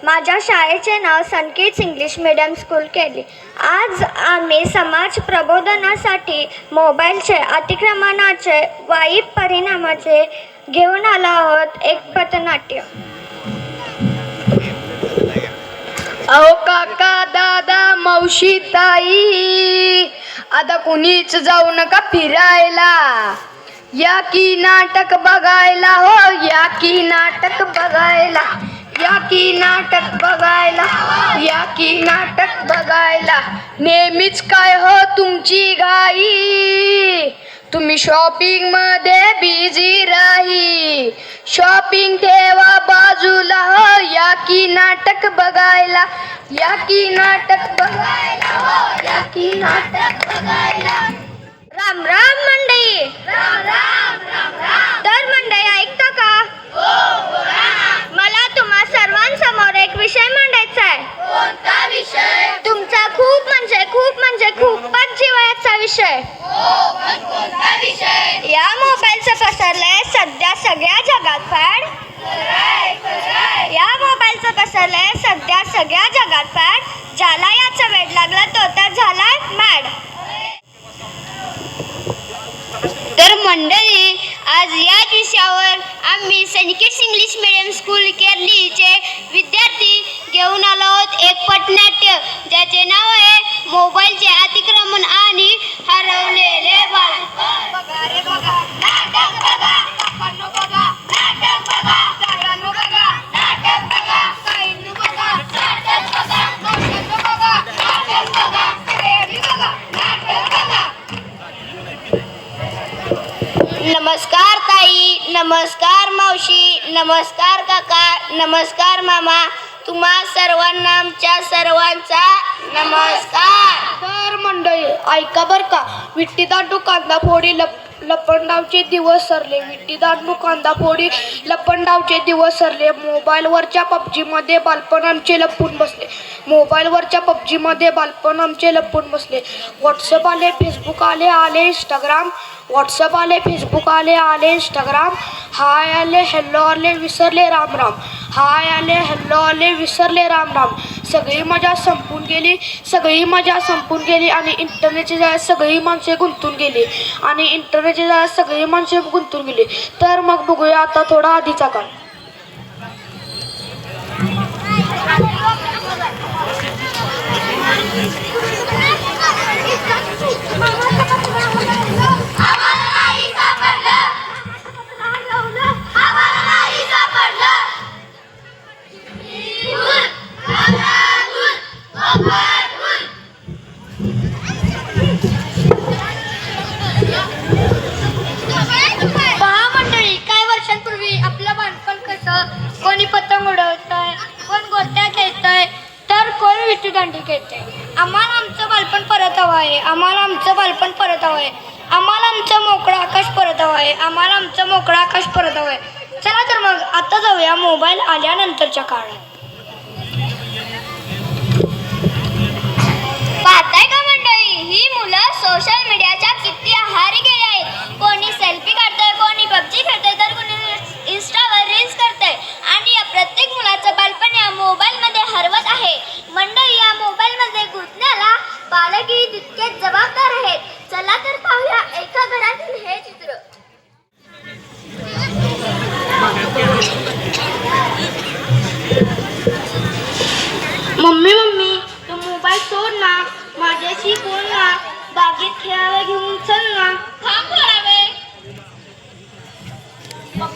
माझ्या शाळेचे नाव सन kids English medium school केले. आज आम्ही समाज प्रबोधनासाठी मोबाईलचे अतिक्रमणाचे वाईट परिणामाचे घेऊन आलो आहोत एक पथनाट्य. अहो काका दादा मावशी ताई, आता कुणीच जाऊ नका फिरायला, या की नाटक बघायला, हो या की नाटक बघायला, या की नाटक बघायला, या की नाटक बघायला. नेहमीच काय हो तुमची घाई, तुम्ही शॉपिंग मध्ये बिझी राही. शॉपिंग ठेवा बाजूला, हो या की नाटक बघायला, या की नाटक बघायला, हो या की नाटक बघायला. राम राम मंडळी. राम राम राम राम. तर मंडळी ऐकता का? मला तुम्हा सर्वांसमोर एक विषय मांडायचा आहे. कोणता विषय? तुमचा खूप म्हणजे खूपच जिव्हाळ्याचा विषय. कोणता विषय? या मोबाईलचं पसरलंय सध्या सगळ्या जगात फॅड. या मोबाईलचं पसरलंय सध्या सगळ्या जगात फॅड. ज्याला याचा वेड लागला तो तर झालाय मॅड. तर मंडळी, आज याच विषयावर आम्ही सन किड्स इंग्लिश मीडियम स्कूल केरलीचे विद्यार्थी घेऊन आलो आहोत एक पथनाट्य, ज्याचे नाव आहे मोबाईलचे अतिक्रमण आणि हरवलेले बालपण. बघा रे बघा, नाटक बघा, काकांनो बघा, नाटक बघा, दादांनो बघा, नाटक बघा, ताईंनो बघा, नाटक बघा, मावशांनो बघा, नाटक बघा, सगळ्यांनी बघा, नाटक बघा. नमस्कार ताई, नमस्कार मावशी, नमस्कार काका, नमस्कार मामा. तुम्हा सर्वांना आमच्या सर्वांचा नमस्कार. तर मंडळी ऐका बर का, विट्टी दांडू कांदा फोडी लपंडावचे दिवस सरले. विट्टी दांडू कांदा फोडी लपंडावचे दिवस सरले. मोबाईलवरच्या पबजीमध्ये बालपण आमचे लपून बसले. मोबाईलवरच्या पबजीमध्ये बालपण आमचे लपून बसले. व्हॉट्सअप आले, फेसबुक आले इंस्टाग्राम. व्हॉट्सअप आले, फेसबुक आले इंस्टाग्राम. हाय आले, हॅलो आले, विसरले राम राम. हाय आले, हॅलो आले, विसरले राम राम. सगळी मजा संपून गेली, सगळी मजा संपून गेली आणि इंटरनेटच्या जाळ्यात सगळी माणसे गुंतून गेली आणि इंटरनेटच्या जाळ्यात सगळी माणसे गुंतून गेली. तर मग बघूया आता थोडा आधीचा काळ. पहा मंडळी, काही वर्षांपूर्वी आपलं बालपण कसं, कोणी पतंग उडवतंय, कोण गोट्या खेळतंय, तर कोण विट्टी दांडू खेळतंय. आम्हाला आमचं बालपण परत हवं आहे, आम्हाला आमचं बालपण परत हवं आहे, आम्हाला आमचं मोकळं आकाश परत हवं आहे, आम्हाला आमचं मोकळं आकाश परत हवं आहे. चला तर मग आता जाऊया मोबाईल आल्यानंतरच्या काळात. पाहताय का मंडळी, ही मुलं सोशल मीडियाच्या किती आहारी गेली आहेत. कोणी सेल्फी काढतंय, कोणी पबजी खेळतंय, तर कोणी इंस्टावर रील्स करतंय आणि या प्रत्येक मुलाचं बालपण या मोबाईलमध्ये हरवत आहे. मंडळी, या मोबाईलमध्ये गुंतण्याला पालकही तितकेच जबाबदार आहेत. चला तर पाहूया एका घरातील हे चित्र. मम्मी तू मोबाईल सोड ना, माझ्याशी बोल ना, बागेत खेळायला घेऊन चल ना. थांब थोडा वेळ.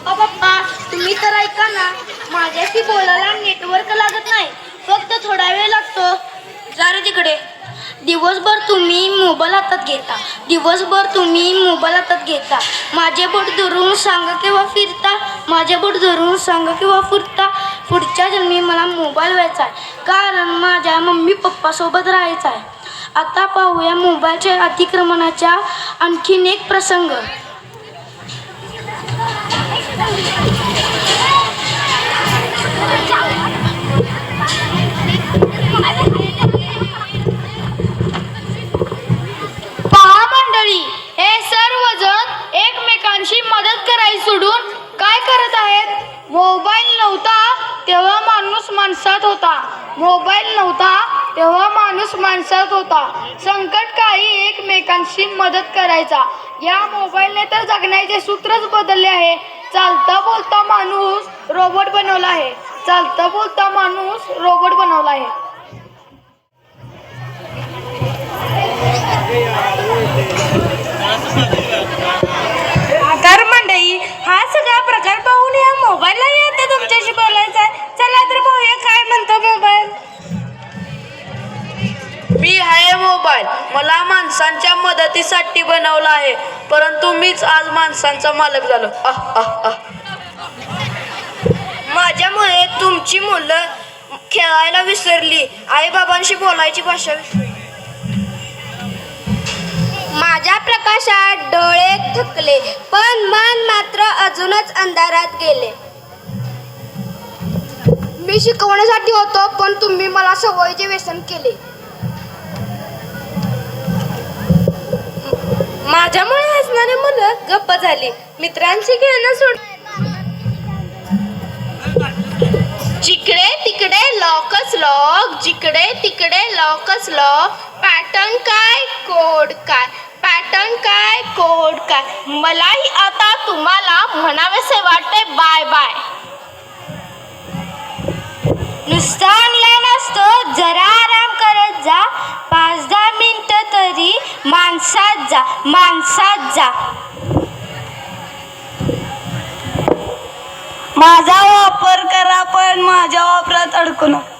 पप्पा तुम्ही तर ऐका ना, माझ्याशी बोलायला नेटवर्क लागत नाही, फक्त थोडा वेळ लागतो. जा रे तिकडे. दिवसभर तुम्ही मोबाईल हातात घेता, माझे बोट धरून सांगा केव्हा फिरता, माझे बोट धरून सांगा केव्हा फिरता. पुढच्या जन्मी मला मोबाईल व्हायचा आहे, कारण माझ्या मम्मी पप्पा सोबत राहायचं आहे. आता पाहूया मोबाईलच्या अतिक्रमणाच्या आणखीन एक प्रसंग. पहा मंडळी, हे सर्वजण एकमेकांशी मदत करायला सोडून काय करत आहेत? मोबाईल नव्हता तेव्हा माणूस माणसात माणसात होता. मोबाईल नव्हता तेव्हा माणूस माणसात होता. संकट काळी एकमेकांशी मदत करायचा. या मोबाईलने तर जगण्याचे सूत्रच बदलले आहे. चालता बोलता माणूस रोबोट बनवला आहे. चालता बोलता माणूस रोबोट बनवला आहे. तर मंडळी, हा सगळा प्रकार पाहून या मोबाईलला येते तुमच्याशी बोलायचं आहे. चला तर पाहूया काय म्हणतो मोबाईल. मी आहे मोबाईल. मला माणसांच्या मदतीसाठी बनवला आहे, परंतु मीच आज माणसांचा मालक झालो. माझ्यामुळे तुमची मुलं खेळायला विसरली, आईबाबांशी बोलायची भाषा विसरली. माझ्या प्रकाशात डोळे थकले, पण मन मात्र अजूनच अंधारात गेले. मी शिकवण्यासाठी होतो, पण तुम्ही मला सवयीचे व्यसन केले. माझ्यामुळे हसणारी मुलं गप्प झाली, मित्रांशी खेळणं सोड. जिकडे तिकडे लॉकच लॉक, जिकडे तिकडे लॉकच लॉक. पॅटर्न काय कोड काय, पॅटर्न काय कोड काय. मलाही आता तुम्हाला म्हणावेसे वाटते बाय बाय. नुसतं ऑनलाईन असतो, जरा आराम करत जा. 5-10 मिनिटं तरी माणसात जा, माणसात जा. माझा वापर करा, पण माझ्या वापरात अडकू नका.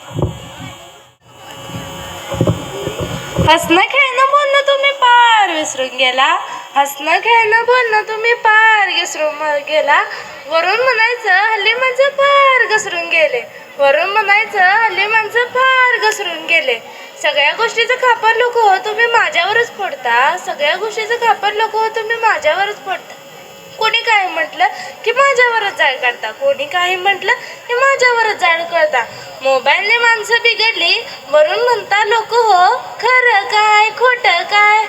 हसणं खेळणं बोलणं तुम्ही पार विसरून गेला. हसणं खेळणं बोलणं तुम्ही पार विसरून गेला. वरून म्हणायचं हल्ली माणसं फार घसरून गेले. वरून म्हणायचं हल्ली माणसं फार घसरून गेले. सगळ्या गोष्टीचं खापर लोक हो तुम्ही माझ्यावरच फोडता. सगळ्या गोष्टीचं खापर लोक हो तुम्ही माझ्यावरच फोडता. कोणी काही म्हटलं की माझ्यावरच जाळ काढता. कोणी काही म्हटलं की माझ्यावरच जाळ करता. मोबाईलने माणसं बिघडली, वरून म्हणता लोक हो खरं काय खोटं काय